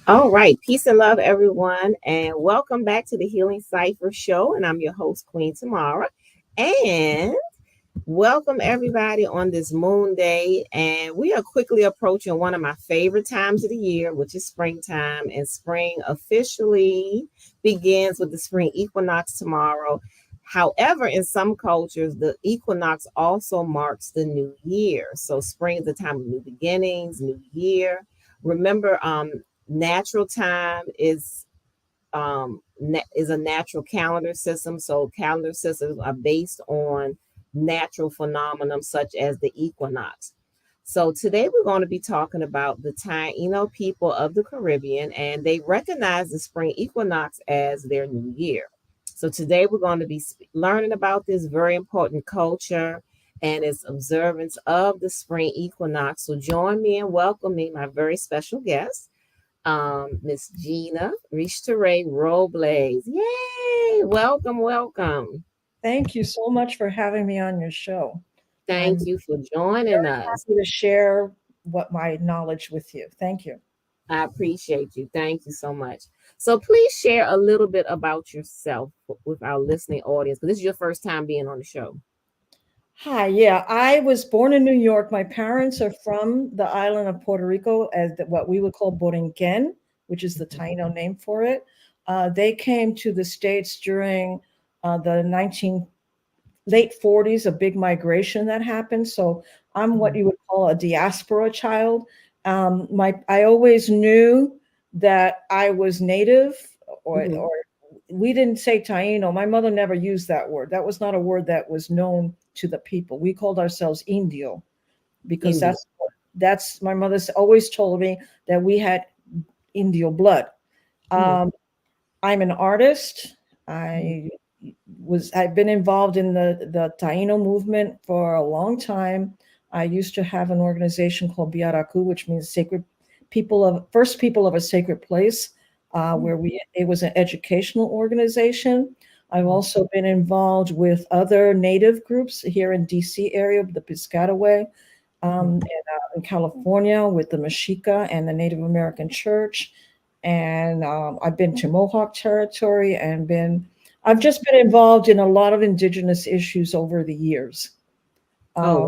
All right. Peace and love, everyone. And welcome back to the Healing Cypher Show. And I'm your host, Queen Tamara. And welcome, everybody, on this moon day. And we are quickly approaching one of my favorite times of the year, which is springtime. And spring officially begins with the spring equinox tomorrow. However, in some cultures, the equinox also marks the new year. So spring is the time of new beginnings, new year. Remember, natural time is a natural calendar system. So calendar systems are based on natural phenomena such as the equinox. So today we're going to be talking about the Taino people of the Caribbean, and they recognize the spring equinox as their new year. So today we're going to be learning about this very important culture and its observance of the spring equinox. So join me in welcoming my very special guest, Miss Gina Rixturey Robles. Yay! Welcome, welcome. Thank you so much for having me on your show. Thank I'm you for joining very us. happy to share what my knowledge with you. Thank you. I appreciate you. Thank you so much. So please share a little bit about yourself with our listening audience, because this is your first time being on the show. Hi, yeah, I was born in New York. My parents are from the island of Puerto Rico, as what we would call Borinquen, which is the Taino name for it. They came to the States during the 19 late 40s, a big migration that happened. So I'm what Mhm. you would call a diaspora child. I always knew that I was native, or Mhm. we didn't say Taino. My mother never used that word. That was not a word that was known to the people. We called ourselves Indio because India. that's my mother's always told me that we had Indio blood. Mhm. Um, I'm an artist. Mhm. I've been involved in the Taino movement for a long time. I used to have an organization called Biaraku, which means sacred people of first people of a sacred place, Mhm. where we it was an educational organization. I've Mhm. also been involved with other native groups here in DC area, the Piscataway, Mhm. in California with the Mexica and the Native American Church. And I've been to Mohawk territory and been I've just been involved in a lot of indigenous issues over the years. Oh, Um,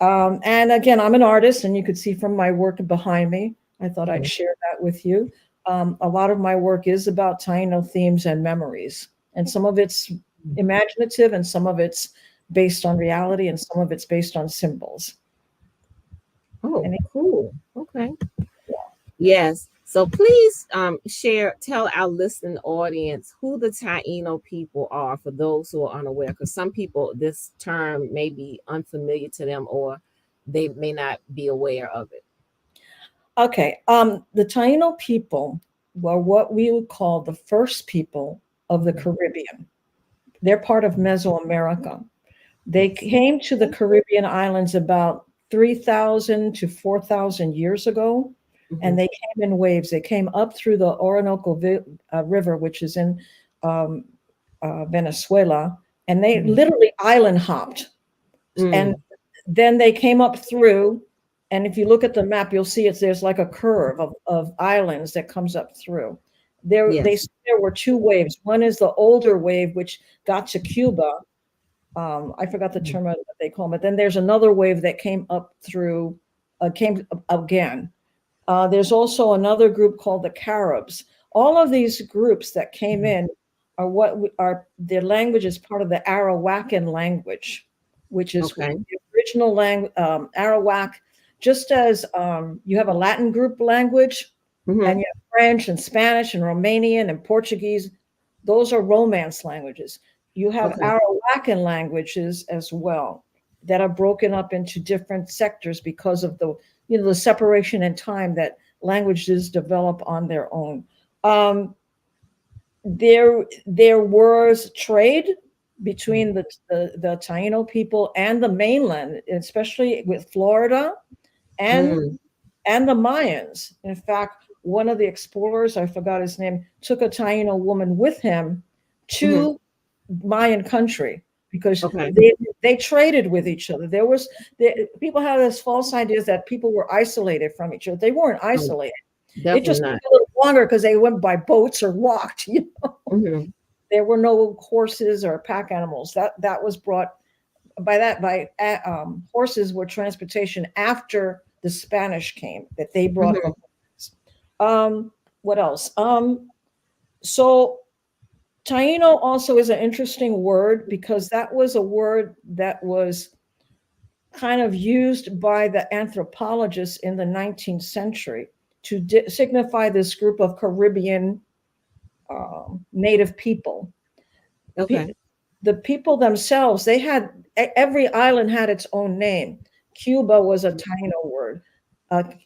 wonderful. and again, I'm an artist, and you could see from my work behind me. I thought I'd Mhm. share that with you. A lot of my work is about Taino themes and memories, and some of it's imaginative, and some of it's based on reality, and some of it's based on symbols. Oh, And cool. Okay. Yes. So please tell our listening audience who the Taino people are for those who are unaware, because some people, this term may be unfamiliar to them or they may not be aware of it. okay, the Taino people were what we would call the first people of the Mhm. Caribbean. They're part of Mesoamerica. They Yes. came to the Caribbean islands about 3,000 to 4,000 years ago, and Mhm. they came in waves. They came up through the Orinoco River, which is in um, Venezuela, and they Mhm. literally island hopped. And Mm. then they came up through, and if you look at the map, you'll see there's like a curve of islands that comes up through. Yes. There were two waves. One is the older wave, which got to Cuba. I forgot the Mhm. term that they call them, but then there's another wave that came up through, came again. There's also another group called the Caribs. All of these groups that came Mhm. in are their language is part of the Arawakan language, which is Okay. the original language. Arawak, just as you have a Latin group language, and Mhm. you have French and Spanish and Romanian and Portuguese, those are Romance languages. You have Okay. Arawakan languages as well that are broken up into different sectors because of the separation in time that languages develop on their own. Um, there was trade between the Taino people and the mainland, especially with Florida and Mm. and the Mayans. In fact, one of the explorers, I forgot his name, took a Taino woman with him Mhm. to Mayan country because Okay. they traded with each other. People had this false ideas that people were isolated from each other. They weren't Oh, isolated. It Definitely just took not. a little longer because they went by boats or walked. Hmm. There were no horses or pack animals. That was brought by horses were transportation after the Spanish came, that they brought the Hmm. horses. What else? So Taino also is an interesting word because that was a word that was kind of used by the anthropologists in the 19th century to signify this group of Caribbean native people. Okay. The people themselves, they had every island had its own name. Cuba was a Taino word.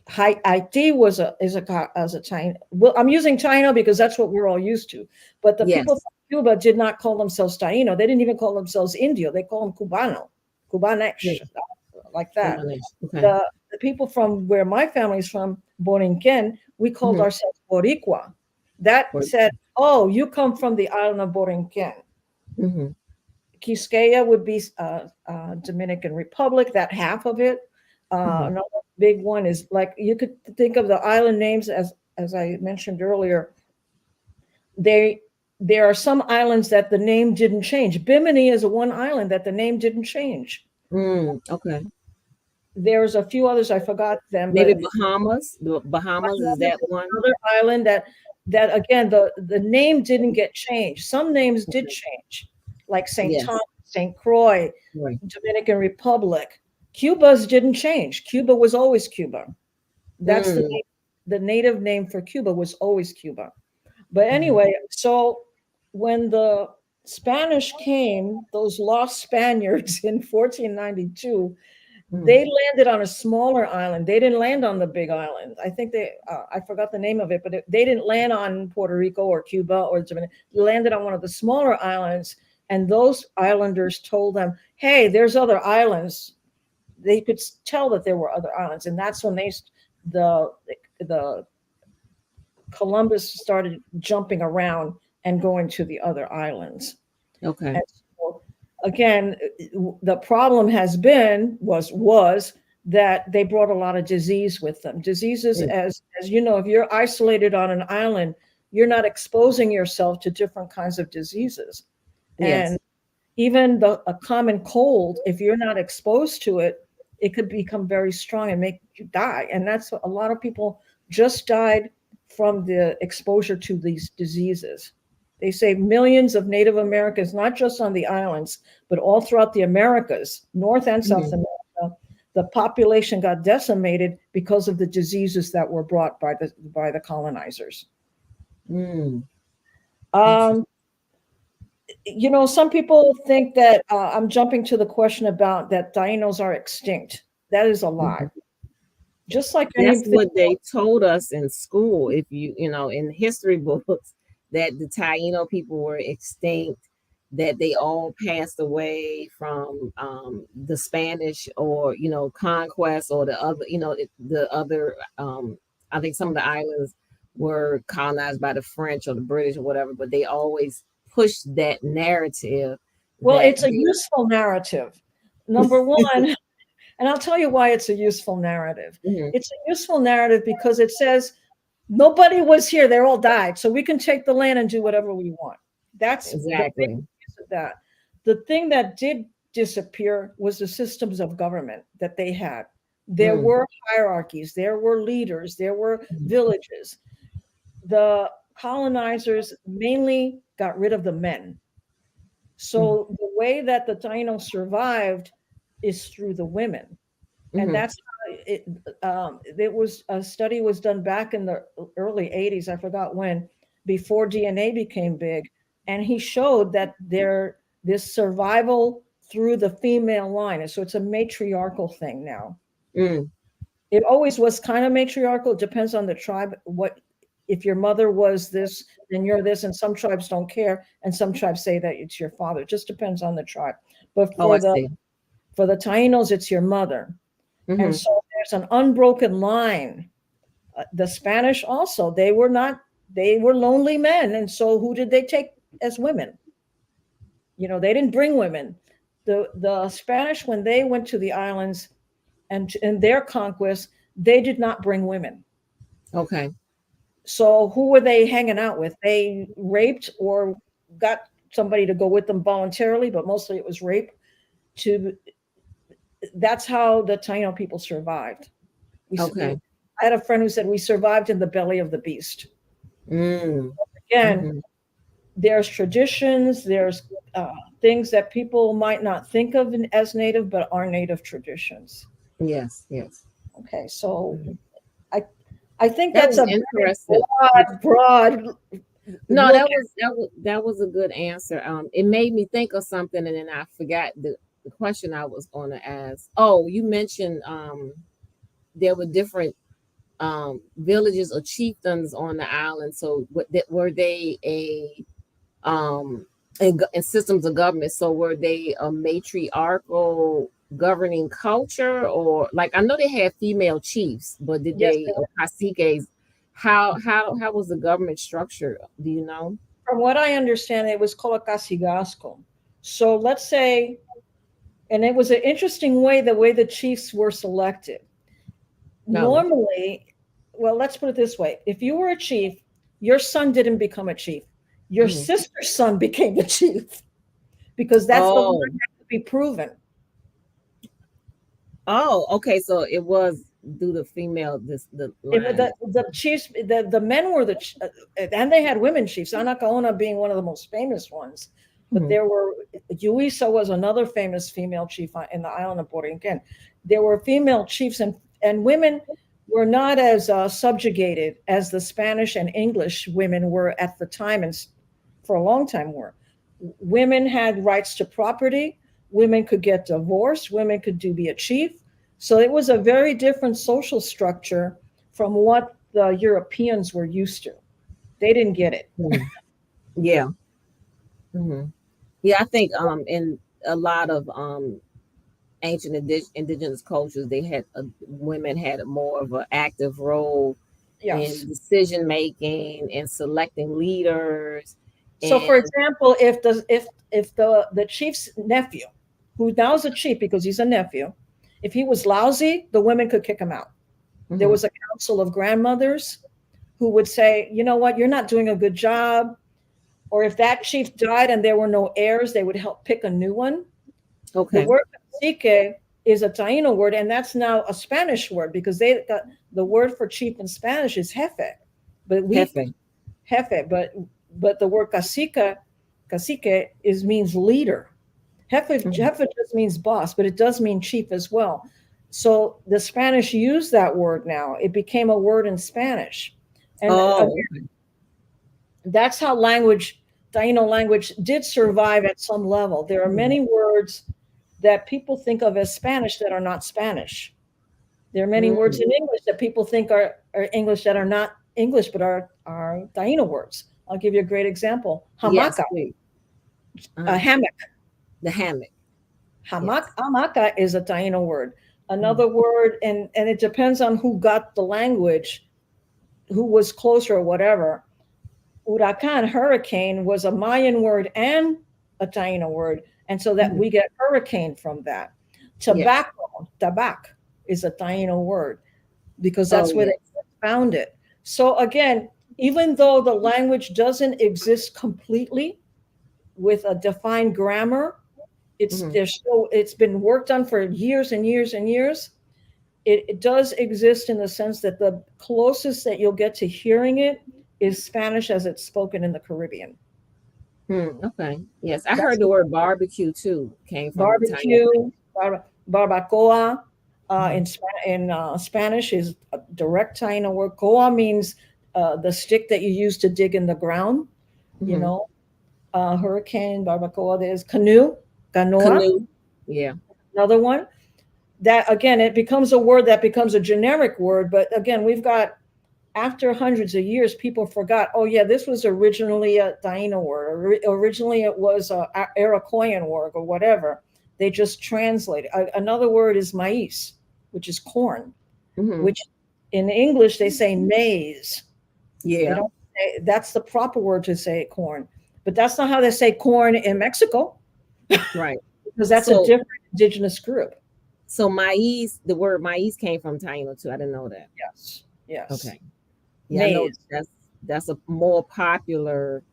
Haiti was a is a as a Taino. Well, I'm using Taino because that's what we're all used to. But the people Yes. from Cuba did not call themselves Taino. They didn't even call themselves Indio. They call them Cubano, Yeah. Cubanex, like that. Okay. The people from where my family's from, Borinquen, we called Hmm. ourselves Boricua. That said, oh, you come from the island of Borinquen. Hmm. Quisqueya would be Dominican Republic, that half of it. Hmm. Another big one is like you could think of the island names as I mentioned earlier. They there are some islands that the name didn't change. Bimini is one island that the name didn't change. Okay. There's a few others I forgot them, Maybe but Bahamas. The Bahamas, is Bahamas that is one? another island that again the name didn't get changed. Some names did Okay. change, like St. Thomas, Yes. St. Croix, Right. Dominican Republic. Cuba's didn't change. Cuba was always Cuba. That's Mm. the native name for Cuba was always Cuba. But Hmm. anyway, so when the Spanish came, those lost Spaniards in 1492, Hmm. they landed on a smaller island. They didn't land on the big island. I think I forgot the name of it, but they didn't land on Puerto Rico or Cuba or Jamaica. They landed on one of the smaller islands. And those islanders told them, hey, there's other islands. They could tell that there were other islands. And that's when the, the Columbus started jumping around and going to the other islands. Okay. And so, again, the problem has been was that they brought a lot of disease with them. Diseases, Mm. as you know, if you're isolated on an island, you're not exposing yourself to different kinds of diseases. And Yes. even a common cold, if you're not exposed to it, it could become very strong and make you die. And that's what a lot of people just died from the exposure to these diseases. They say millions of Native Americans, not just on the islands, but all throughout the Americas, North and South Hmm. America, the population got decimated because of the diseases that were brought by the colonizers. Mm. Um, Interesting. some people think that I'm jumping to the question about that dinos are extinct. That is a lie. Mhm. Just like That's anything, what they told us in school. If in history books, that the Taino people were extinct, that they all passed away from the Spanish or conquest or the other, the other. I think some of the islands were colonized by the French or the British or whatever, but they always pushed that narrative well, that it's a they. useful narrative. Number one, and I'll tell you why it's a useful narrative. Mhm. It's a useful narrative because it says nobody was here; they all died, so we can take the land and do whatever we want. That's the big Exactly. use of that. The thing that did disappear was the systems of government that they had. There Mm. were hierarchies, there were leaders, there were Mhm. villages. The colonizers mainly got rid of the men. Mm. So the way that the Taino survived is through the women, and Mhm. that's how it was a study was done back in the early 80s. I forgot when, before DNA became big, and he showed that this survival through the female line, and so it's a matriarchal thing now. Mm. It always was kind of matriarchal. It depends on the tribe. What if your mother was this, then you're this, and some tribes don't care, and some tribes say that it's your father. It just depends on the tribe. But Oh, I see. for the Tainos, it's your mother, and Mhm. so there's an unbroken line. The Spanish also, they were lonely men, and so who did they take as women? They didn't bring women. The Spanish, when they went to the islands and in their conquest, they did not bring women. Okay. So who were they hanging out with? They raped or got somebody to go with them voluntarily, but mostly it was rape. To That's how the Taino people survived. Okay. I had a friend who said we survived in the belly of the beast. Mm. Again, Hmm. there's traditions, there's things that people might not think of as native, but are native traditions. Yes. Yes. Okay, so Mhm. I I think That that's was a very interesting. broad No, look. that was a good answer. It made me think of something, and then I forgot the question I was going to ask. Oh, you mentioned there were different villages or chieftains on the island. So were they a and systems of government? So were they a matriarchal governing culture, or like I know they had female chiefs, but did Yes, they or caciques? How was the government structured? Do you know? from what I understand, it was called a casigasco. So let's say, and it was an interesting way the way the chiefs were selected. No. Normally, well, let's put it this way: if you were a chief, your son didn't become a chief. Your Mhm. sister's son became the chief because that's the line Oh, that had to be proven. oh, okay. So it was due to female the line. The chiefs, the men were and they had women chiefs. Anacaona being one of the most famous ones, but Mhm. there were Yuisa was another famous female chief in the island of Borinquen. There were female chiefs, and women were not as subjugated as the Spanish and English women were at the time, and for a long time were. Women had rights to property. Women could get divorced. Women could be a chief. So it was a very different social structure from what the Europeans were used to. They didn't get it. Mhm. Yeah. Hmm. Yeah, I think in a lot of ancient indigenous cultures, they had women had a more of an active role in Yes. decision making and selecting leaders. So, And for example, if the chief's nephew, who now is a chief because he's a nephew, if he was lousy, the women could kick him out. There mhm, was a council of grandmothers who would say, you know what, you're not doing a good job. Or if that chief died and there were no heirs, they would help pick a new one. The okay, word cacique is a Taino word, and that's now a Spanish word because the word for chief in Spanish is jefe, but Hefe. but the word cacique is means leader. Mhm. Jefe just means boss, but it does mean chief as well. So the Spanish use that word now. It became a word in Spanish, and Oh, okay. that's how Taino language did survive at some level. There are Mhm. many words that people think of as Spanish that are not Spanish. There are many words Mm. in English that people think are English that are not English but are Taino words. I'll give you a great example. Yes, Hamaca, please. a Uh-huh. hammock. The hammock. Yes. Hamaca is a Taino word. Mhm. Another word, and it depends on who got the language, who was closer or whatever. Huracan, hurricane, was a Mayan word and a Taino word. And so that Mhm. we get hurricane from that. Yes. Tobacco, tabac, is a Taino word because Oh, that's where they yes. found it. So again, even though the language doesn't exist completely with a defined grammar, Mhm. it's been worked on for years and years and years. It does exist in the sense that the closest that you'll get to hearing it is Spanish as it's spoken in the Caribbean. Okay. Yes, I heard That's the word barbecue too came from the Taino barbecue, barbacoa. language. In Spanish is a direct Taino word. Coa means the stick that you use to dig in the ground. You Mhm. know, hurricane, barbacoa. There's canoe, canoa, Canoe. Yeah. another one. That again, it becomes a word that becomes a generic word. But again, we've got after hundreds of years, people forgot. Oh yeah, this was originally a Taino word. Originally, it was a Iroquoian word or whatever. They just translate. Another word is maize, which is corn. Mhm. Which in English they say maize. They Yeah. don't say that's the proper word to say corn, but that's not how they say corn in Mexico Right. because that's a So different indigenous group. so maize, the word maize came from Taino too. I didn't know that. Yes, yes. Okay. Yeah, I know maize. that's a more popular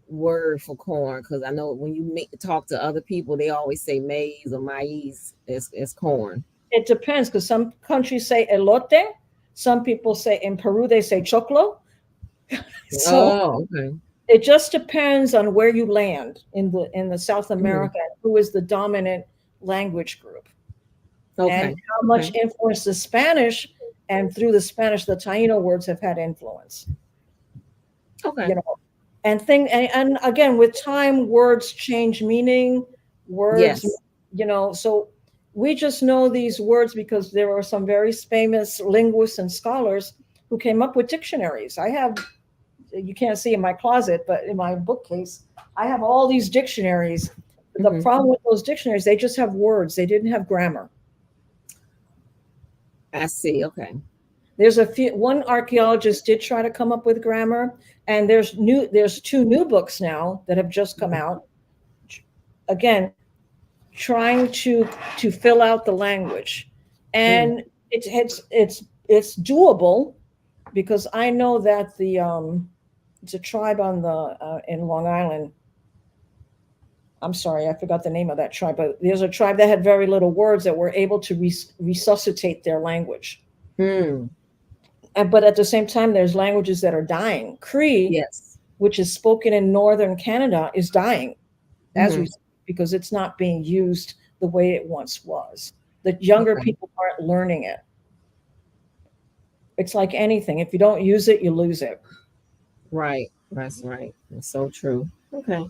word for corn because I know when you talk to other people, they always say maize or maize is corn. It depends because some countries say elote. Some people say in Peru they say choclo. So Oh, okay. it just depends on where you land in the South Hmm. America and who is the dominant language group and Okay. how much Okay. influence the Spanish and through the Spanish the Taino words have had influence. Okay. You know, and again with time words change meaning, words, Yes. so we just know these words because there are some very famous linguists and scholars who came up with dictionaries. I have, you can't see in my closet, but in my bookcase, I have all these dictionaries. The Hmm. problem with those dictionaries, they just have words. They didn't have grammar. I see. Okay. There's one archaeologist did try to come up with grammar, and there's two new books now that have just come out. Again, trying to fill out the language, Mm. and it's doable because I know that the it's a tribe on the in Long Island. I'm sorry, I forgot the name of that tribe, but there's a tribe that had very little words that were able to resuscitate their language. Mm. But at the same time, there's languages that are dying. Cree, Yes. which is spoken in northern Canada, is dying as we Hmm. speak because it's not being used the way it once was. The younger Okay. people aren't learning it. It's like anything. If you don't use it, you lose it. Right. That's right. That's so true. Okay.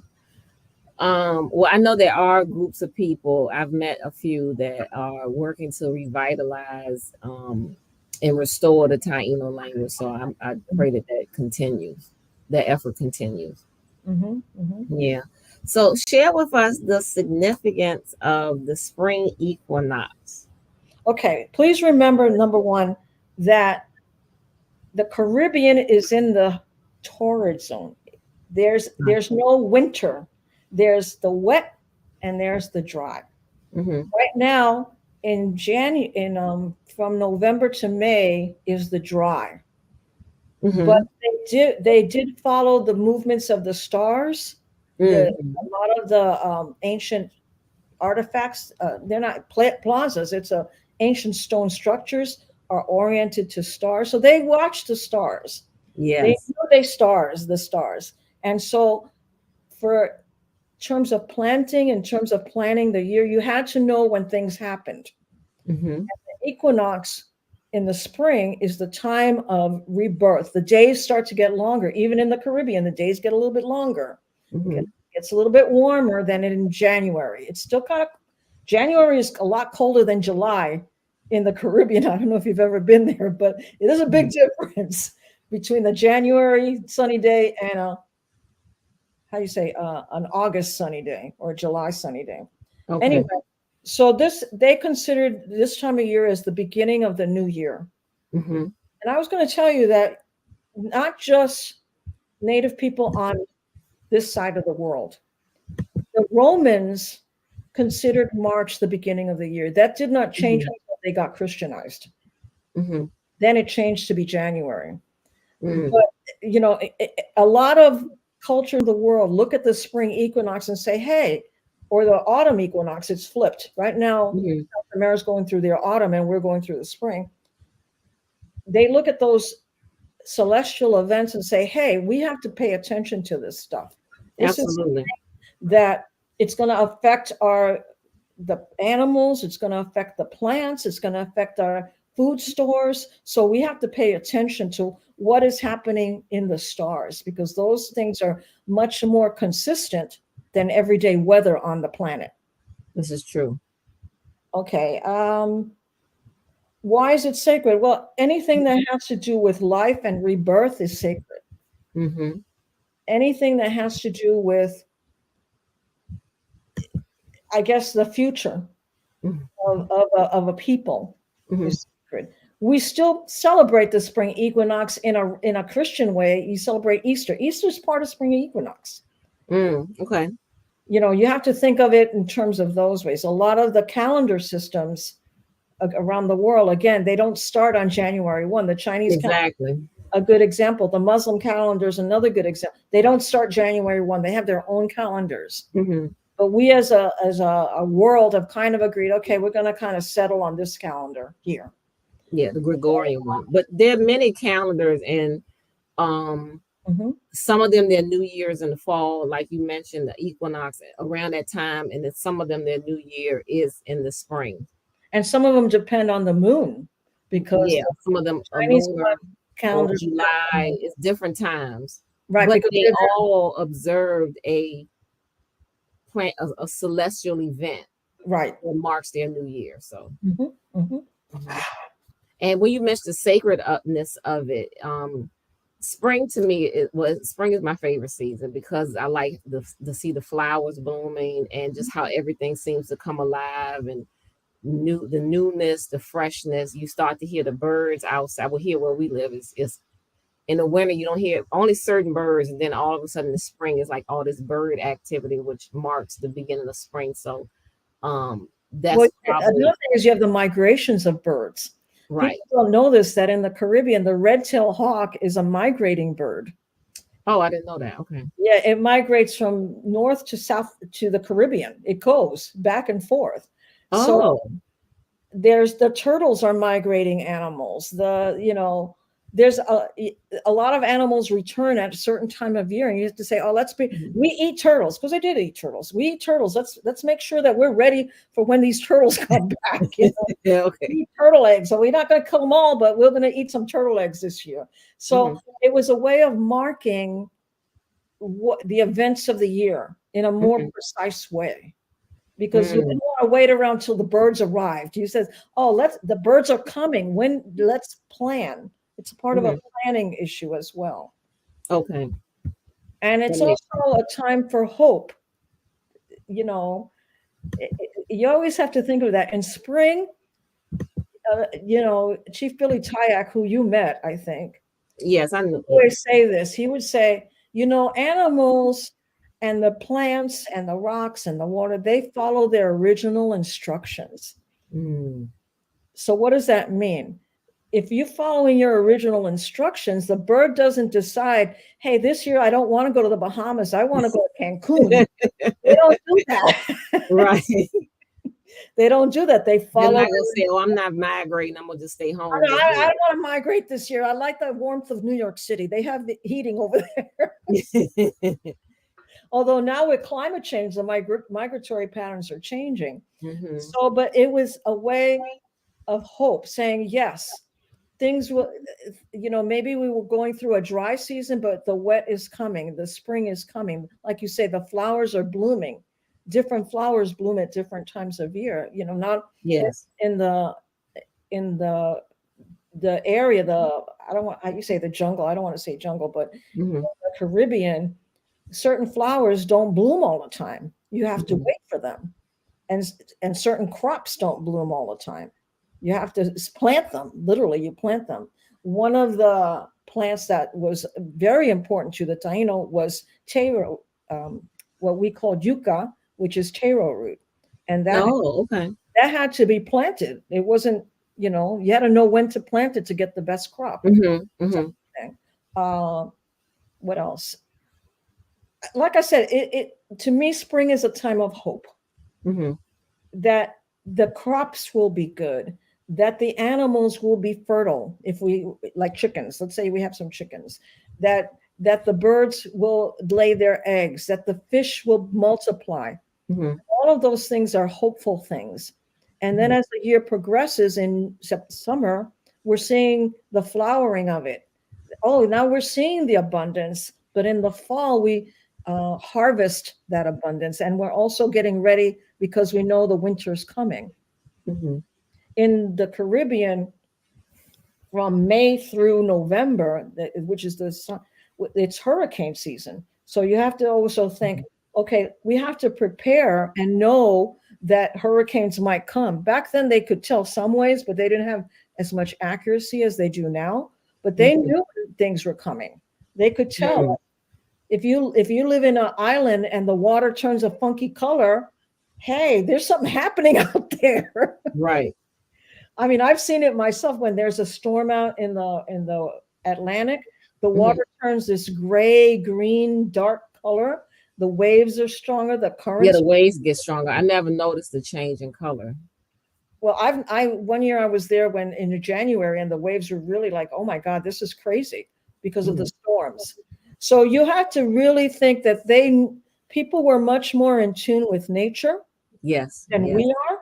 Well, I know there are groups of people. I've met a few that are working to revitalize and restore the Taino language. So I pray that that continues, that effort continues. Hmm. Hmm. Yeah. So share with us the significance of the spring equinox. Okay, please remember number one that the Caribbean is in the torrid zone. There's no winter. There's the wet and there's the dry. Mm-hmm. Right now in January in from November to May is the dry. But Mm-hmm. they did follow the movements of the stars. A Mm-hmm. lot of the ancient artifacts, they're not plazas, it's a ancient stone structures are oriented to stars. So they watch the stars. They Yes. know they the stars. And so for terms of planting, in terms of planning the year, you had to know when things happened. Mm-hmm. The equinox in the spring is the time of rebirth. The days start to get longer. Even in the Caribbean, the days get a little bit longer. Mm-hmm. It's a little bit warmer than in January. It's still kind of, January is a lot colder than July in the Caribbean. I don't know if you've ever been there, but it is a big difference between the January sunny day and a, how do you say, an August sunny day or a July sunny day. Anyway, Okay. so they considered this time of year as the beginning of the new year. Mm-hmm. And I was going to tell you that not just Native people on this side of the world, the Romans considered March the beginning of the year. That did not change Mm-hmm. until they got Christianized. Mm-hmm. Then it changed to be January. Mm. But, a lot of culture in the world look at the spring equinox and say, hey, or the autumn equinox, it's flipped. Right now, Mm-hmm. South America's going through their autumn and we're going through the spring. They look at those celestial events and say, hey, we have to pay attention to this stuff. This is Absolutely. that it's going to affect the animals, it's going to affect the plants, it's going to affect our food stores. So we have to pay attention to what is happening in the stars because those things are much more consistent than everyday weather on the planet. This is true. Okay. Why is it sacred? Well, anything that has to do with life and rebirth is sacred. Mm-hmm. Anything that has to do with, I guess, the future of a people Mm-hmm. is sacred. We still celebrate the spring equinox in a Christian way. You celebrate Easter. Easter is part of spring equinox. Okay. You have to think of it in terms of those ways. A lot of the calendar systems around the world, again, they don't start on January 1. The Chinese calendar Exactly. a good example. The Muslim calendar is another good example. They don't start January 1. They have their own calendars. Mm-hmm. But we as a world have kind of agreed, okay, we're going to kind of settle on this calendar here. Yeah, the Gregorian one. But there are many calendars, and some of them, their New Year's in the fall, like you mentioned, the equinox around that time, and then some of them, their New Year is in the spring. And some of them depend on the moon, because some of them are Chinese lunar or calendars, July. It's different times, right? But Because they all observed a celestial event, right, that marks their New Year. So, Mm-hmm. and when you mentioned the sacredness of it, spring to me, spring is my favorite season, because I like to see the flowers blooming and just how everything seems to come alive, and the newness, the freshness. You start to hear the birds outside. Well, here where we live is in the winter you don't hear only certain birds, and then all of a sudden the spring is like all this bird activity, which marks the beginning of spring. So that's another thing is you have the migrations of birds. Right. People don't know this, that in the Caribbean, the red-tailed hawk is a migrating bird. Oh, I didn't know that. Okay. Yeah, it migrates from north to south to the Caribbean. It goes back and forth. Oh. So there's the turtles are migrating animals. There's a lot of animals return at a certain time of year, and you have to say, "Oh, we eat turtles," because I did eat turtles. We eat turtles. Let's make sure that we're ready for when these turtles come back. Yeah, okay. We eat turtle eggs, so we're not going to kill them all, but we're going to eat some turtle eggs this year. So it was a way of marking the events of the year in a more precise way. Because you didn't want to wait around till the birds arrived. You said, "Oh, the birds are coming. Let's plan." It's a part of a planning issue as well. Okay. And it's also a time for hope. You always have to think of that. In spring, Chief Billy Tyak, who you met, I think. Yes, I know. He would always say this. He would say, animals and the plants and the rocks and the water, they follow their original instructions. So what does that mean? If you're following your original instructions, the bird doesn't decide, hey, this year I don't want to go to the Bahamas. I want to go to Cancun. They don't do that. Right. They don't do that. They follow. They're not going to say, "Oh, I'm not migrating. I'm going to just stay home." I don't want to migrate this year. I like the warmth of New York City. They have the heating over there. Although now with climate change, the migratory patterns are changing. So, but it was a way of hope, saying, yes, things will, maybe we were going through a dry season, but the wet is coming. The spring is coming. Like you say, the flowers are blooming. Different flowers bloom at different times of year, not in the area, you say the jungle. I don't want to say jungle, but the Caribbean, certain flowers don't bloom all the time. You have to wait for them. And certain crops don't bloom all the time. You have to plant them. Literally, you plant them. One of the plants that was very important to the Taino was taro, what we call yucca, which is taro root. And that had to be planted. It wasn't, you had to know when to plant it to get the best crop. What else? Like I said, to me, spring is a time of hope. That the crops will be good, that the animals will be fertile. If we, like chickens, let's say we have some chickens, that the birds will lay their eggs, that the fish will multiply. All of those things are hopeful things. And then as the year progresses in summer, we're seeing the flowering of it. Oh, now we're seeing the abundance, but in the fall, we harvest that abundance. And we're also getting ready because we know the winter's coming. In the Caribbean, from May through November, which is it's hurricane season. So you have to also think, okay, we have to prepare and know that hurricanes might come. Back then they could tell some ways, but they didn't have as much accuracy as they do now. But they knew things were coming. They could tell. If you live in an island and the water turns a funky color, hey, there's something happening out there. Right. I mean, I've seen it myself when there's a storm out in the Atlantic, the water turns this gray, green, dark color. The waves are stronger. The Yeah, currents. the waves get stronger. I never noticed the change in color. Well, one year I was there when in January, and the waves were really like, oh my God, this is crazy because of the storms. So you have to really think that people were much more in tune with nature Yes. than we are.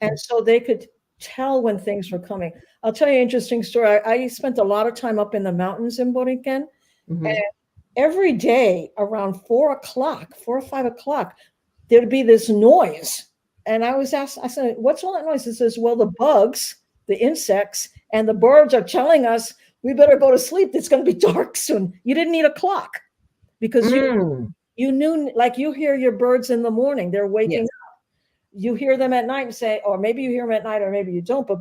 And so they could tell when things were coming. I'll tell you an interesting story. I spent a lot of time up in the mountains in Boriken. And every day around 4 or 5 o'clock, there'd be this noise. And I was asked, I said, what's all that noise? It says, well, the bugs, the insects, and the birds are telling us we better go to sleep. It's going to be dark soon. You didn't need a clock because you knew, like you hear your birds in the morning, they're waking up. You hear them at night and say, or maybe you hear them at night, or maybe you don't. But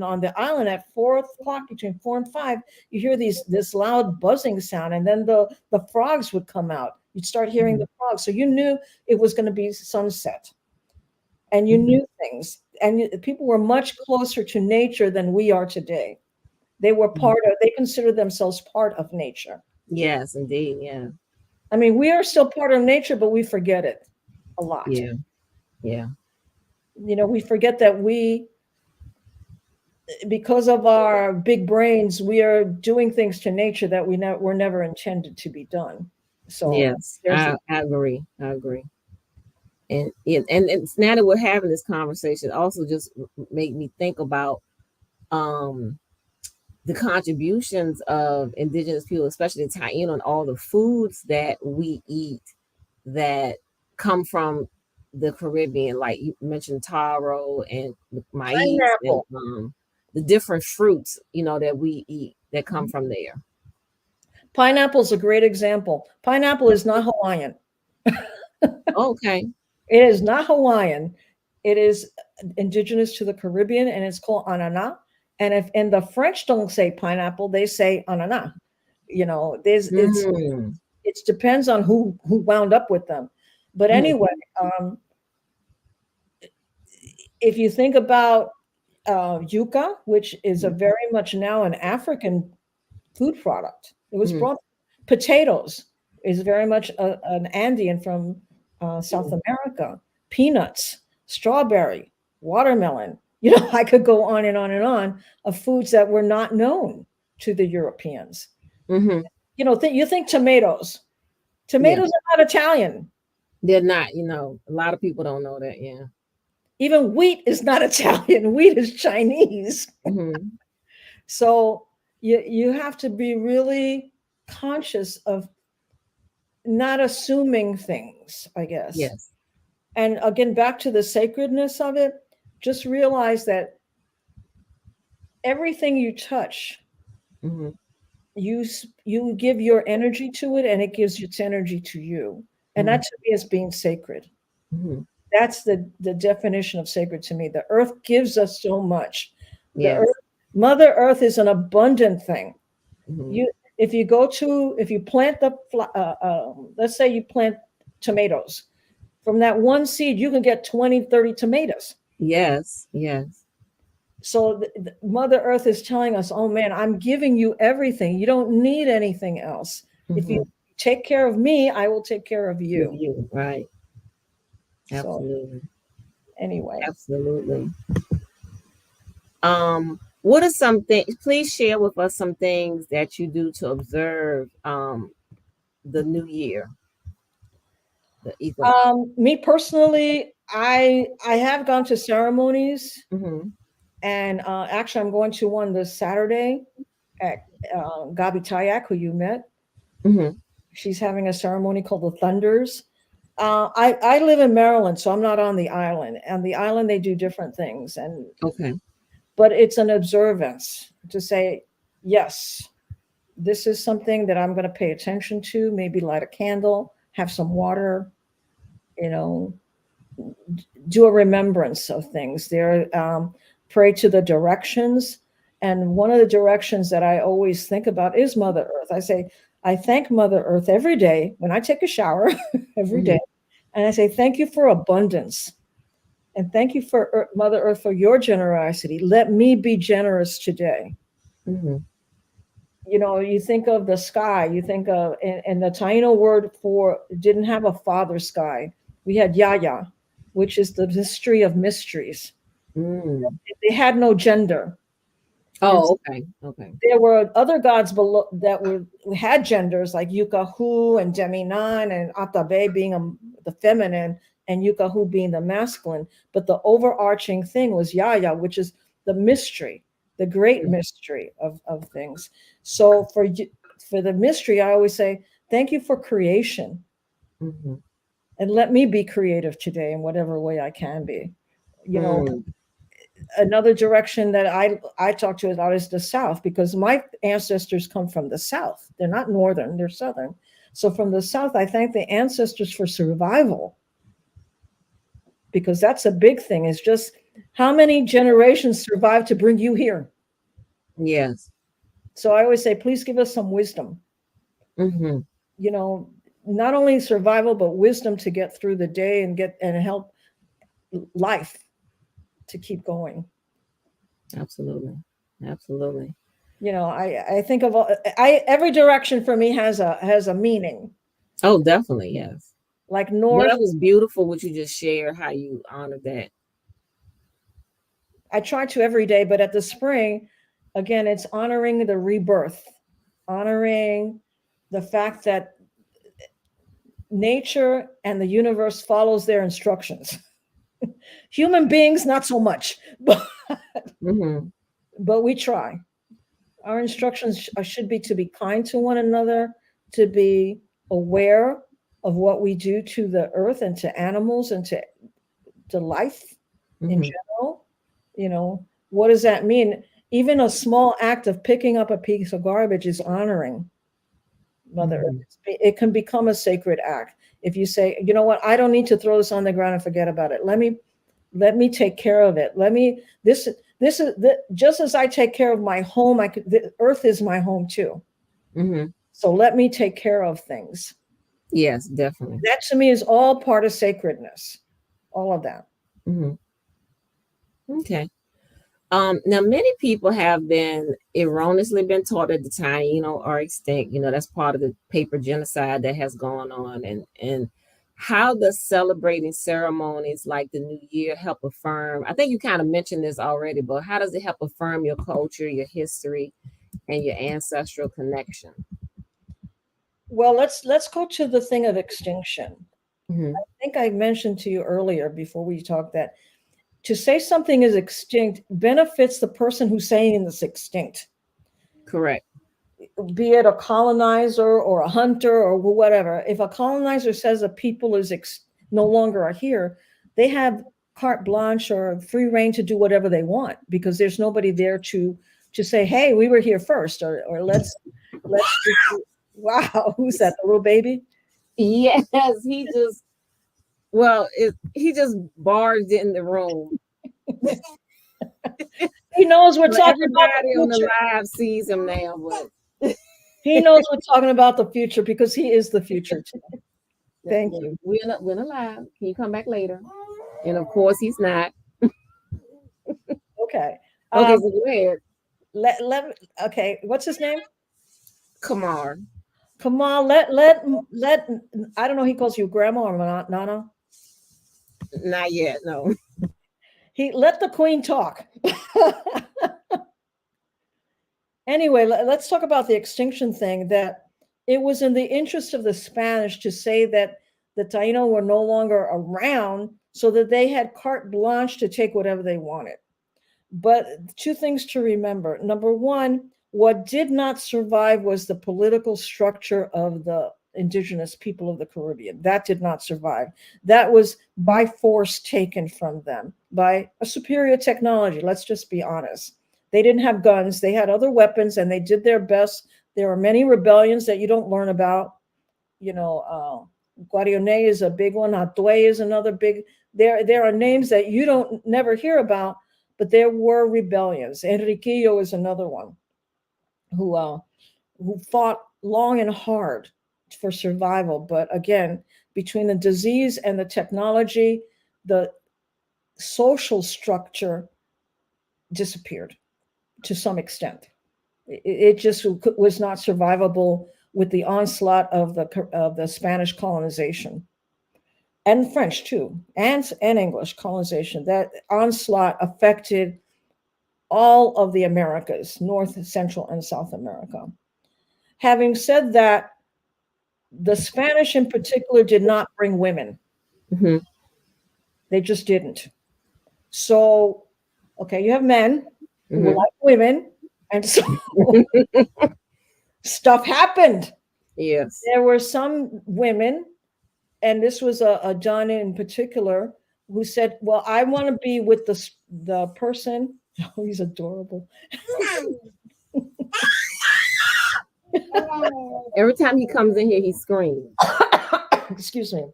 on the island at 4 o'clock, between 4 and 5, you hear this loud buzzing sound, and then the frogs would come out. You'd start hearing the frogs, so you knew it was going to be sunset, and you knew things. And people were much closer to nature than we are today. They were they considered themselves part of nature. Yes, indeed. Yeah. I mean, we are still part of nature, but we forget it a lot. Yeah. Yeah. We forget that because of our big brains, we are doing things to nature that were never intended to be done. So yes, I agree. I agree. And it's now that we're having this conversation, also just make me think about the contributions of indigenous people, especially the Taino, and all the foods that we eat that come from the Caribbean, like you mentioned taro and maize, and the different fruits, that we eat that come from there. Pineapple is a great example. Pineapple is not Hawaiian. Okay. It is not Hawaiian. It is indigenous to the Caribbean, and it's called anana. And the French don't say pineapple, they say anana. It depends on who wound up with them. But anyway, if you think about yuca, which is a very much now an African food product, it was brought. Potatoes is very much an Andean from South America. Peanuts, strawberry, watermelon. I could go on and on and on of foods that were not known to the Europeans. You think tomatoes. Tomatoes are not Italian. They're not, a lot of people don't know that. Yeah. Even wheat is not Italian. Wheat is Chinese. So you have to be really conscious of not assuming things, I guess. Yes. And again, back to the sacredness of it, just realize that everything you touch, you give your energy to it, and it gives its energy to you. And that to me is being sacred. That's the definition of sacred to me. The earth gives us so much. Mother Earth is an abundant thing. If you plant let's say you plant tomatoes, from that one seed, you can get 20, 30 tomatoes. Yes, yes. So Mother Earth is telling us, oh man, I'm giving you everything. You don't need anything else. If you take care of me, I will take care of you. Right. Absolutely. So, anyway. Absolutely. What are some things, please share with us some things that you do to observe the new year? Me personally, I have gone to ceremonies, and actually I'm going to one this Saturday at Gabi Tayak, who you met. She's having a ceremony called the Thunders. I live in Maryland, so I'm not on the island. On the island, they do different things, but it's an observance to say, yes, this is something that I'm going to pay attention to. Maybe light a candle, have some water, do a remembrance of things. Pray to the directions. And one of the directions that I always think about is Mother Earth. I say, I thank Mother Earth every day when I take a shower, every day. And I say, thank you for abundance. And thank you for Mother Earth for your generosity. Let me be generous today. You think of the sky, you think of, and the Taino word for didn't have a father sky. We had Yaya, which is the mystery of mysteries. Mm. They had no gender. And Oh, okay. Okay. there were other gods below that had genders like Yukahu and Deminan and Atabei being the feminine and Yukahu being the masculine. But the overarching thing was Yaya, which is the mystery, the great mystery of things. So for the mystery, I always say, thank you for creation. Mm-hmm. And let me be creative today in whatever way I can be. You know, Mm. another direction that I talk to about is the South, because my ancestors come from the South. They're not Northern, they're Southern. So from the South, I thank the ancestors for survival, because that's a big thing. It's just how many generations survived to bring you here. Yes. So I always say, please give us some wisdom. Mm-hmm. You know, not only survival, but wisdom to get through the day and help life to keep going. Absolutely. Absolutely. I think of I every direction for me has a meaning. Oh, definitely. Yes. Like Well, north, that was beautiful what you just shared, how you honor that. I try to every day, but at the spring, again, it's honoring the rebirth, honoring the fact that nature and the universe follows their instructions. Human beings, not so much, Mm-hmm. but we try. Our instructions should be to be kind to one another, to be aware of what we do to the earth and to animals and to life in Mm-hmm. general. What does that mean? Even a small act of picking up a piece of garbage is honoring Mother Mm-hmm. Earth. It can become a sacred act. If you say, you know what, I don't need to throw this on the ground and forget about it. Let me take care of it. This is just as I take care of my home. The earth is my home too. Mm-hmm. So let me take care of things. Yes, definitely. That to me is all part of sacredness. All of that. Mm-hmm. Okay. Now many people have been erroneously been taught that the Taino are extinct. That's part of the paper genocide that has gone on, and how does celebrating ceremonies like the New Year help affirm? I think you kind of mentioned this already, but how does it help affirm your culture, your history, and your ancestral connection? Well, let's go to the thing of extinction. Hmm. I think I mentioned to you earlier before we talked that to say something is extinct benefits the person who's saying it's extinct, Correct. be it a colonizer or a hunter or whatever. If a colonizer says a people is no longer are here, they have carte blanche or free reign to do whatever they want, because there's nobody there to say, hey, we were here first, or let's wow, who's that, the little baby? Yes, he just barged in the room. He knows we're Well, talking about the everybody on the future. live sees him now, but He knows we're talking about the future because he is the future too. Thank well, you. we're not live. Can you come back later? And of course, he's not. Okay. Okay, Um, so go ahead. okay. What's his name? Kamar. Come on. Let. I don't know. He calls you grandma or Nana. Not yet, no. He let the queen talk. Anyway, let's talk about the extinction thing. That it was in the interest of the Spanish to say that the Taino were no longer around, so that they had carte blanche to take whatever they wanted. But two things to remember. Number one, what did not survive was the political structure of the indigenous people of the Caribbean. That did not survive. That was by force taken from them by a superior technology. Let's just be honest. They didn't have guns, they had other weapons, and they did their best. There are many rebellions that you don't learn about. Guarionne is a big one. Atabei is another big. There are names that you don't never hear about, but there were rebellions. Enriquillo is another one who who fought long and hard for survival. But again, between the disease and the technology, the social structure disappeared to some extent. It just was not survivable with the onslaught of the Spanish colonization, and French too, and English colonization. That onslaught affected all of the Americas, North, Central, and South America. Having said that, the Spanish in particular did not bring women. Mm-hmm. They just didn't. So, okay, you have men who Mm-hmm. like women, and so stuff happened. Yes. There were some women, and this was a John in particular, who said, "Well, I want to be with the person." Oh, he's adorable. Every time he comes in here, he screams. Excuse me.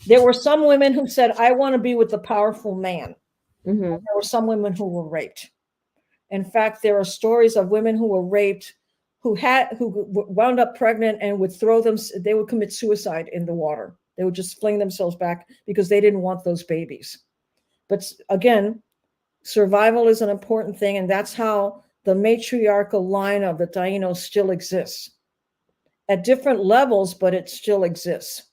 There were some women who said, "I want to be with the powerful man." Mm-hmm. There were some women who were raped. In fact, there are stories of women who were raped, who wound up pregnant and would they would commit suicide in the water. They would just fling themselves back because they didn't want those babies. But again, survival is an important thing, and that's how the matriarchal line of the Taino still exists at different levels, but it still exists.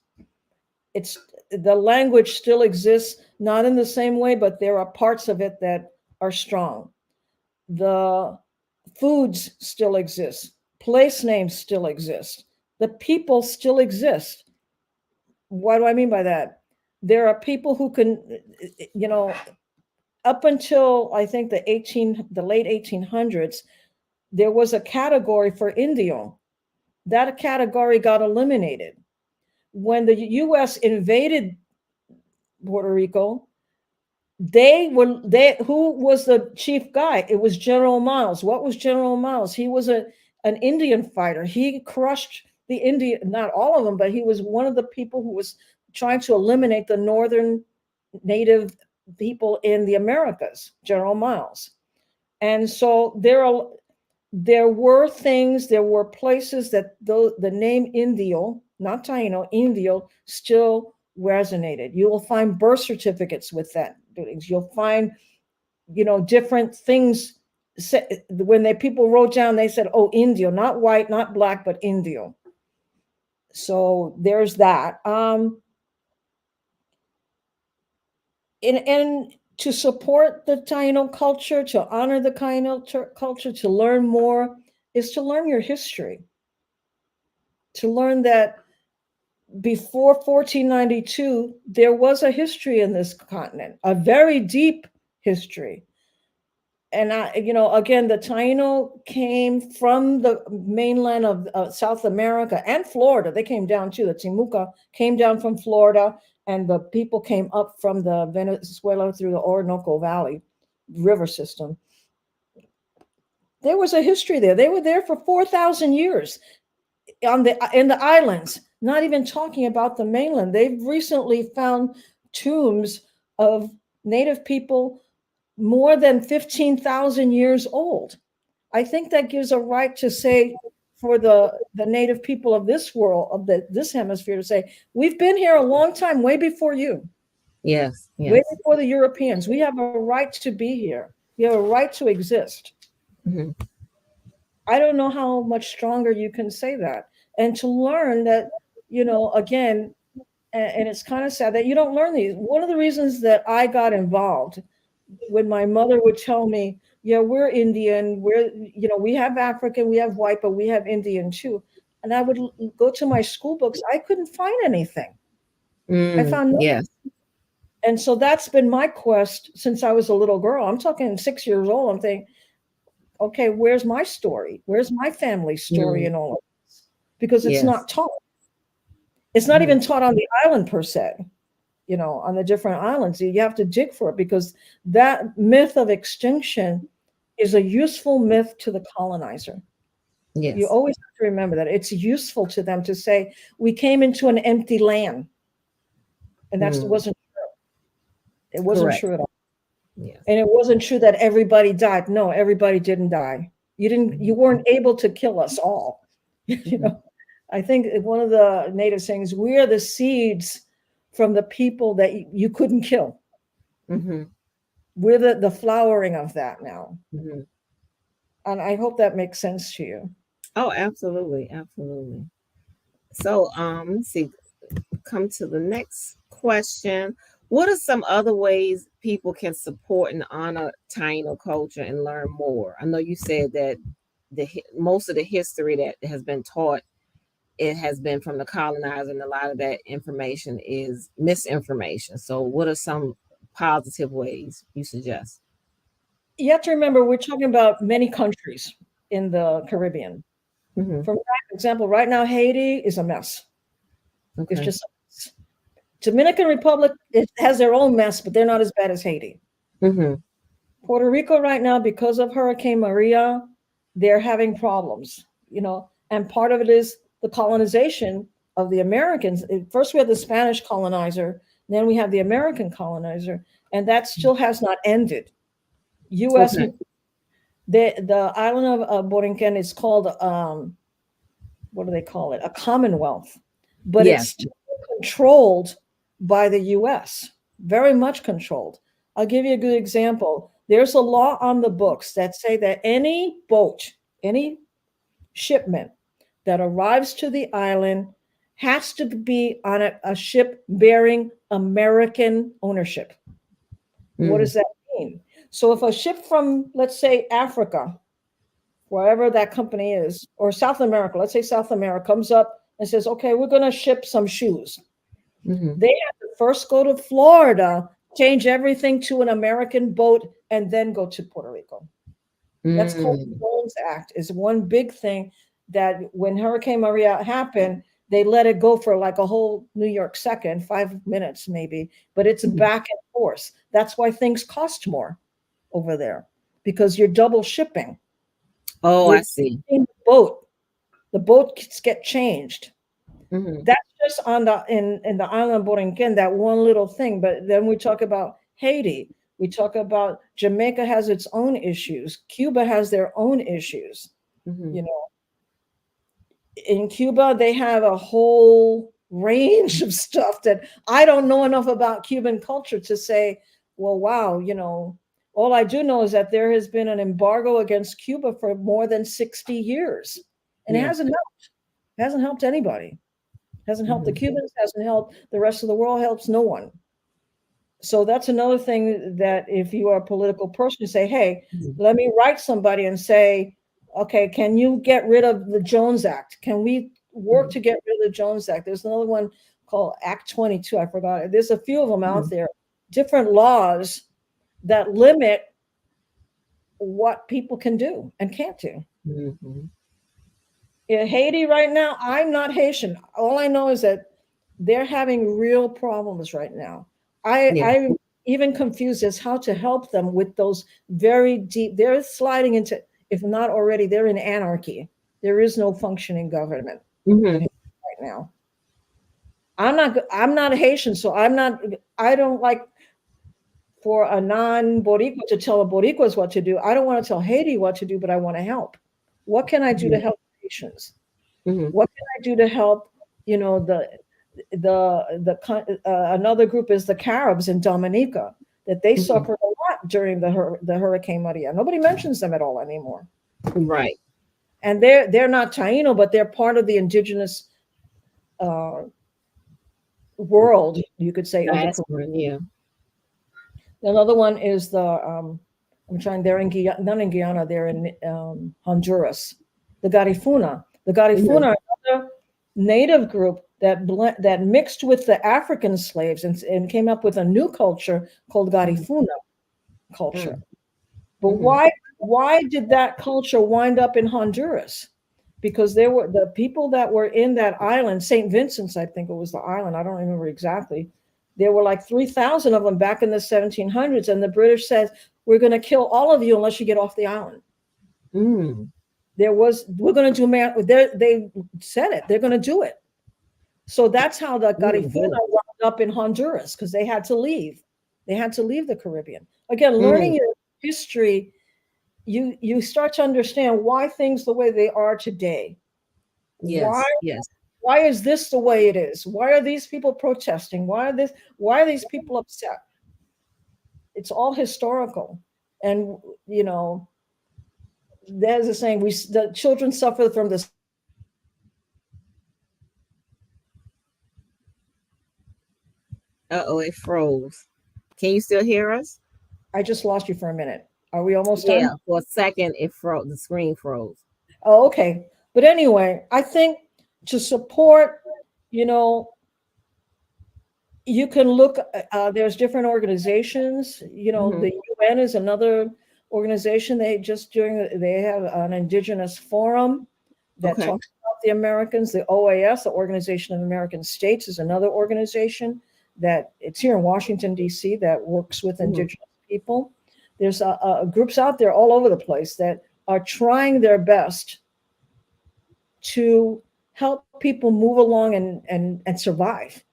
The language still exists, not in the same way, but there are parts of it that are strong. The foods still exist. Place names still exist. The people still exist. What do I mean by that? There are people who can, up until I think the late 1800s, there was a category for Indio. That category got eliminated. When the US invaded Puerto Rico, who was the chief guy? It was General Miles. What was General Miles? He was an Indian fighter. He crushed the Indian, not all of them, but he was one of the people who was trying to eliminate the northern native people in the Americas, General Miles. And so there were places that the name Indio, not Taino, Indio, still resonated. You will find birth certificates with that. You'll find, different things. When people wrote down, they said, "Oh, Indio, not white, not black, but Indio." So there's that. And to support the Taino culture, to honor the Taino culture, to learn more, is to learn your history. To learn that before 1492, there was a history in this continent, a very deep history. And again, the Taino came from the mainland of South America and Florida. They came down too. The Timuca came down from Florida, and the people came up from the Venezuela through the Orinoco Valley river system. There was a history there. They were there for 4,000 years in the islands, not even talking about the mainland. They've recently found tombs of native people more than 15,000 years old. I think that gives a right to say, for the native people of this world, of this hemisphere, to say, we've been here a long time, way before you. Yes. Way before the Europeans. We have a right to be here. We have a right to exist. Mm-hmm. I don't know how much stronger you can say that. And to learn that, again, and it's kind of sad that you don't learn these. One of the reasons that I got involved, when my mother would tell me, "Yeah, we're Indian, we have African, we have white, but we have Indian too." And I would go to my school books. I couldn't find anything. I found nothing. Yes. And so that's been my quest since I was a little girl. I'm talking 6 years old. I'm thinking, okay, where's my story? Where's my family story in all of this? Because it's not taught. It's not even taught on the island per se, on the different islands. You have to dig for it, because that myth of extinction is a useful myth to the colonizer. Yes. You always have to remember that. It's useful to them to say, we came into an empty land. And that wasn't true. It wasn't true at all. Yes. And it wasn't true that everybody died. No, everybody didn't die. You weren't able to kill us all. I think one of the native sayings, we are the seeds from the people that you couldn't kill. Mm-hmm. We're the flowering of that now. Mm-hmm. And I hope that makes sense to you. Oh, absolutely, absolutely. So, let's see. Come to the next question. What are some other ways people can support and honor Taino culture and learn more? I know you said that most of the history that has been taught, it has been from the colonizer, and a lot of that information is misinformation. So, what are some positive ways you suggest? You have to remember we're talking about many countries in the Caribbean. Hmm. For example, right now Haiti is a mess. It's Okay. just a mess. Dominican Republic, it has their own mess, but they're not as bad as Haiti. Hmm. Puerto Rico right now, because of Hurricane Maria, they're having problems, and part of it is the colonization of the Americans. First, we had the Spanish colonizer, then we have the American colonizer, and that still has not ended. U.S. Okay. The island of Borinquen is called what do they call it? A commonwealth, but it's Yes. still controlled by the U.S. Very much controlled. I'll give you a good example. There's a law on the books that say that any boat, any shipment that arrives to the island has to be on a ship bearing American ownership. What Mm. does that mean? So if a ship from, let's say, Africa, wherever that company is, or South America, let's say South America comes up and says, okay, we're going to ship some shoes. Hmm. They have to first go to Florida, change everything to an American boat, and then go to Puerto Rico. That's called the Mm. Jones Act, is one big thing that when Hurricane Maria happened, they let it go for like a whole New York second, 5 minutes maybe, but it's Mhm. back and forth. That's why things cost more over there, because you're double shipping. Oh, You're I see. in the boat. The boats get changed. Hmm. That's just on the in the island of Borinquen, that one little thing. But then we talk about Haiti. We talk about Jamaica has its own issues. Cuba has their own issues. Hmm. You know, in Cuba they have a whole range of stuff that I don't know enough about Cuban culture to say, well, wow, all I do know is that there has been an embargo against Cuba for more than 60 years. And it Yeah. hasn't helped. It hasn't helped anybody. Hasn't helped the Hmm. Cubans, hasn't helped the rest of the world, helps no one. So that's another thing that if you are a political person, you say, hey, let me write somebody and say, okay, can you get rid of the Jones Act? Can we work Hmm. to get rid of the Jones Act? There's another one called Act 22. I forgot it. There's a few of them out there, different laws that limit what people can do and can't do. Hmm. In Haiti right now, I'm not Haitian. All I know is that they're having real problems right now. Yeah. I'm even confused as how to help them with those very deep. They're sliding into, if not already, they're in anarchy. There is no functioning government in Hmm. Haiti right now. I'm not a Haitian, so I'm not. I don't like for a non-Boricua to tell a Boricuas what to do. I don't want to tell Haiti what to do, but I want to help. What can I do to help Haitians? Hmm. What can I do to help? Another group is the Caribs in Dominica, that they Hmm. suffered a lot during the Hurricane Maria. Nobody mentions them at all anymore, Right. and they're not Taino, but they're part of the indigenous uh, world, you could say, of the Caribbean. Diaspora. Yeah. Another one is the I'm trying. They're in Guyana, not in Guyana. They're in Honduras. The Garifuna. The Hmm. Garifuna are another native group that mixed with the African slaves and came up with a new culture called Garifuna culture. But Hmm. why did that culture wind up in Honduras? Because there were the people that were in that island, St. Vincent's, I think it was the island. I don't remember exactly. There were like 3,000 of them back in the 1700s, and the British said, "We're going to kill all of you unless you get off the island." Mm. We're going to do man. They said it. They're going to do it. So that's how the Oh my Garifuna goodness. wound up in Honduras, because they had to leave. They had to leave the Caribbean. Again, Mm. learning your history, you start to understand why things the way they are today. Why Yes. Yes. why is this the way it is? Why are these people protesting? Why are these people upset? It's all historical. And you know, there's a saying, the children suffer from the. Uh-oh, it froze. Can you still hear us? I just lost you for a minute. Are we almost Yeah, done? for a second it froze. The screen froze. Oh, okay. But anyway, I think to support, you know, you can look, there's different organizations, Mm-hmm. the UN is another organization. They have an indigenous forum that Okay. talks about the Americans. The OAS, the Organization of American States, is another organization that it's here in Washington, D.C., that works with Mm-hmm. indigenous people. There's groups out there all over the place that are trying their best to help people move along and survive.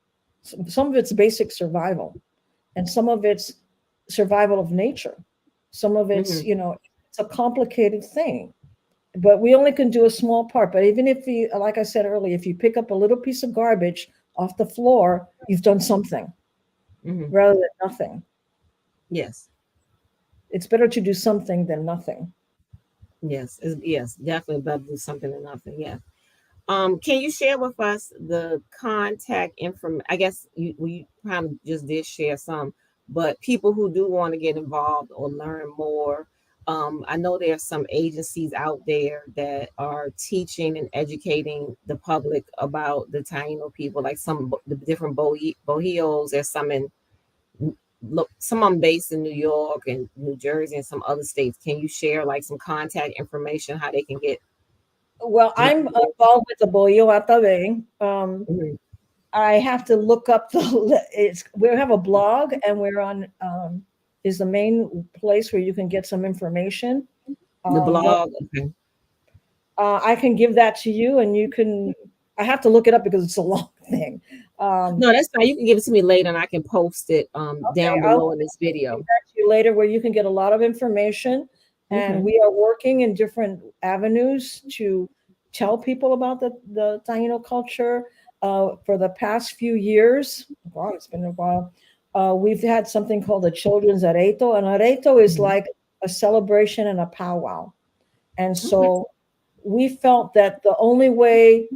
Some of it's basic survival, and some of it's survival of nature. Some of it's, Mm-hmm. it's a complicated thing, but we only can do a small part. But even if you, like I said earlier, if you pick up a little piece of garbage off the floor, you've done something Mm-hmm. rather than nothing. Yes. It's better to do something than nothing. Yes. Yes. Definitely better do something than nothing. Yeah. Can you share with us the contact information? I guess we kind of just did share some, but people who do want to get involved or learn more, I know there are some agencies out there that are teaching and educating the public about the Taino people, like the different Bohios. There's some in look, some of them based in New York and New Jersey and some other states. Can you share like some contact information how they can get? Well, I'm involved with the bohioatabei. Mhm. I have to look up we have a blog, and we're on, is the main place where you can get some information. The What blog. Okay. I can give that to you, and I have to look it up because it's a long thing. No, that's fine. You can give it to me later and I can post it Okay, down I'll below in this give video. that to you later, where you can get a lot of information. And Okay. we are working in different avenues to tell people about the Taino culture. For the past few years, wow, it's been a while. We've had something called the Children's Areto, and Areto is Mhm. like a celebration and a powwow. And Okay. so we felt that the only way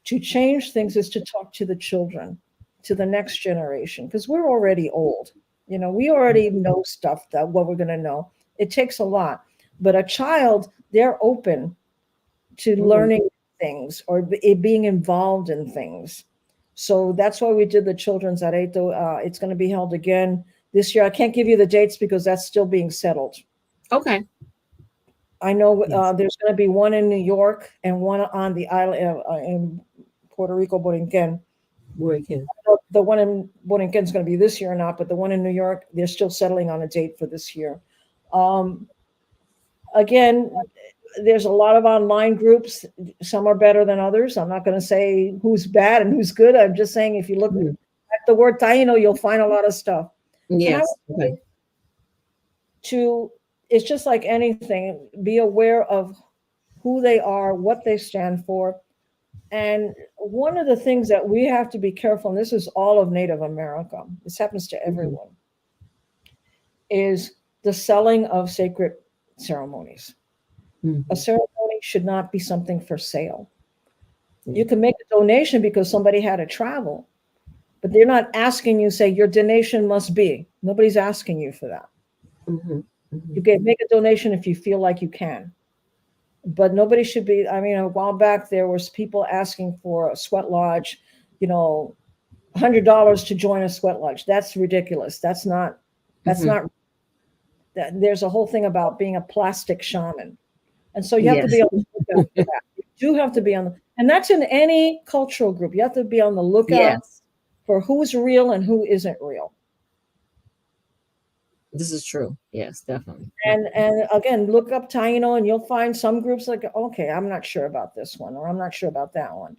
to change things is to talk to the children, to the next generation, because we're already old. We already know stuff that what we're going to know. It takes a lot, but a child, they're open to Mhm. learning things or being involved in things. So that's why we did the Children's Areto. It's going to be held again this year. I can't give you the dates because that's still being settled. Okay. I know Yes. there's going to be one in New York and one on the island in Puerto Rico, Borinquen. Where can. The one in Borinquen is going to be this year or not, but the one in New York, they're still settling on a date for this year. Um, Again, there's a lot of online groups. Some are better than others. I'm not going to say who's bad and who's good. I'm just saying if you look Mhm. at the word Taino, you'll find a lot of stuff. And I would Yes. Okay. say to it's just like anything, be aware of who they are, what they stand for. And one of the things that we have to be careful, and this is all of Native America, this happens to Mhm. everyone, is the selling of sacred ceremonies. A Mhm. ceremony should not be something for sale. Yeah. You can make a donation because somebody had to travel, but they're not asking you, say, your donation must be. Nobody's asking you for that. Mhm. You Mhm. can make a donation if you feel like you can. But nobody should be. I mean, a while back there was people asking for a sweat lodge, you know, $100 to join a sweat lodge. That's ridiculous. That's Mhm. not that. There's a whole thing about being a plastic shaman. And so you have to Yes. be on the lookout for that. You do have to be and that's in any cultural group. You have to be on the lookout Yes. for who's real and who isn't real. This is true. Yes, definitely. And again, look up Taino and you'll find some groups like, okay, I'm not sure about this one, or I'm not sure about that one.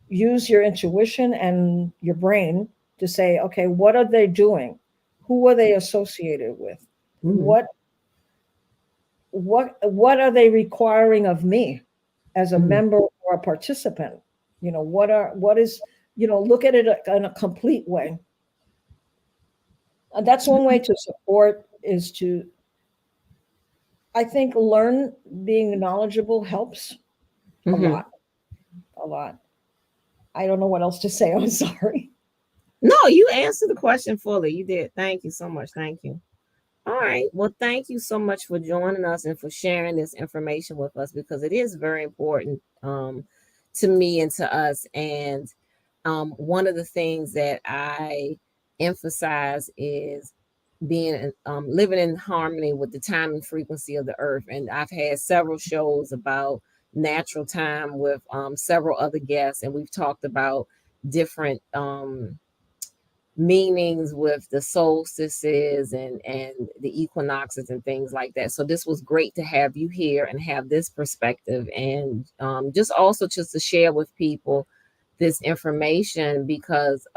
Use your intuition and your brain to say, okay, what are they doing? Who are they associated with? Mhm. What what are they requiring of me as a Mhm. member or a participant? What is, look at it in a complete way. And that's one way to support is to I think being knowledgeable helps a lot, a lot. I don't know what else to say. I'm sorry. No, you answered the question fully. You did. Thank you so much. Thank you. All right. Well, thank you so much for joining us and for sharing this information with us, because it is very important to me and to us. And one of the things that I emphasize is being living in harmony with the time and frequency of the earth. And I've had several shows about natural time with several other guests, and we've talked about different meanings with the solstices and the equinoxes and things like that. So this was great to have you here and have this perspective, and just also just to share with people this information, because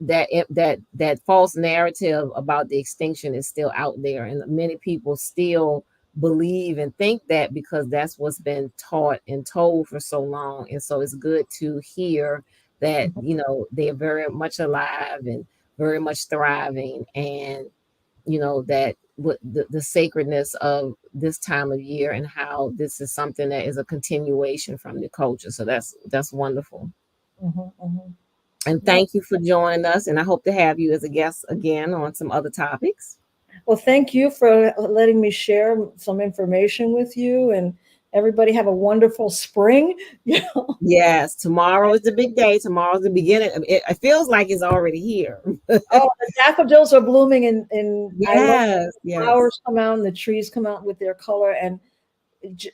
that false narrative about the extinction is still out there, and many people still believe and think that because that's what's been taught and told for so long. And so it's good to hear that, you know, they're very much alive and very much thriving, and you know that what the sacredness of this time of year and how this is something that is a continuation from the culture. So that's wonderful. And Yeah. thank you for joining us, and I hope to have you as a guest again on some other topics. Well, thank you for letting me share some information with you, and everybody have a wonderful spring. You know, Yes, tomorrow is the big day. Tomorrow's the beginning. It feels like it's already here. oh, the daffodils are blooming, and I love Yes, the yes. flowers come out and the trees come out with their color. And j-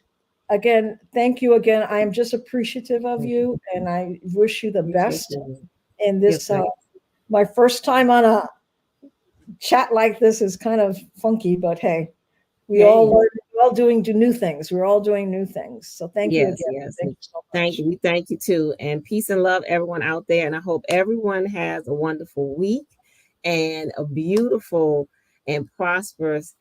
again, thank you again. I am just appreciative of you, and I wish you the Appreciate best you. in Yes, this. ma'am. My first time on a chat like this is kind of funky, but hey, we all Hey, learn, we're all doing new things. We're all doing new things. So thank you yes, again. yes. Thank And you so thank much. you. We thank you too. And peace and love, everyone out there. And I hope everyone has a wonderful week and a beautiful and prosperous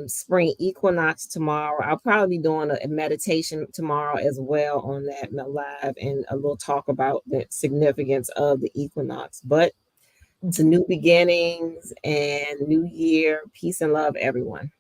spring equinox tomorrow. I'll probably be doing a meditation tomorrow as well on that live, and a little talk about the significance of the equinox. But to new beginnings and new year, peace and love, everyone.